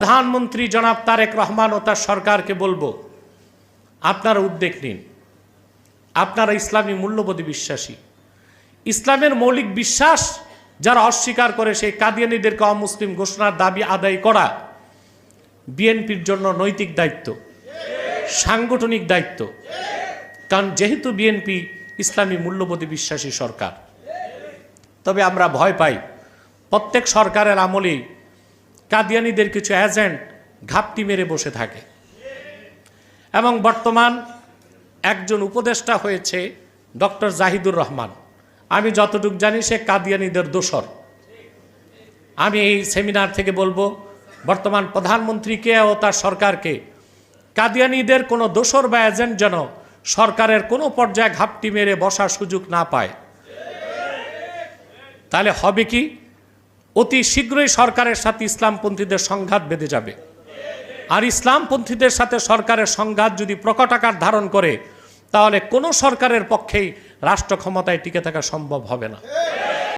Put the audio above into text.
প্রধানমন্ত্রী জনাব তারেক রহমান ও তার সরকারকে বলবো, আপনারা উদ্যোগ নিন। আপনারা ইসলামী মূল্যবোধে বিশ্বাসী। ইসলামের মৌলিক বিশ্বাস যারা অস্বীকার করে সেই কাদিয়ানীদেরকে অমুসলিম ঘোষণার দাবি আদায় করা বিএনপির জন্য নৈতিক দায়িত্ব, সাংগঠনিক দায়িত্ব। কারণ যেহেতু বিএনপি ইসলামী মূল্যবোধে বিশ্বাসী সরকার। তবে আমরা ভয় পাই প্রত্যেক সরকারের আমলেই কাদিয়ানীদের কিছু এজেন্ট ঘাপটি মেরে বসে থাকে এবং বর্তমান একজন উপদেষ্টা হয়েছে ডক্টর জাহিদুর রহমান। আমি যতটুকু জানি সে কাদিয়ানীদের দোসর। আমি এই সেমিনার থেকে বলবো বর্তমান প্রধানমন্ত্রীকে ও তার সরকারকে কাদিয়ানীদের কোনো দোসর বা এজেন্ট যেন সরকারের কোনো পর্যায়ে ঘাপটি মেরে বসার সুযোগ না পায়। তাহলে হবে কি, অতি শীঘ্রই সরকারের সাথে ইসলামপন্থীদের সংঘাত বেঁধে যাবে। আর ইসলামপন্থীদের সাথে সরকারের সংঘাত যদি প্রকট আকার ধারণ করে তাহলে কোনো সরকারের পক্ষেই রাষ্ট্র ক্ষমতায় টিকে থাকা সম্ভব হবে না।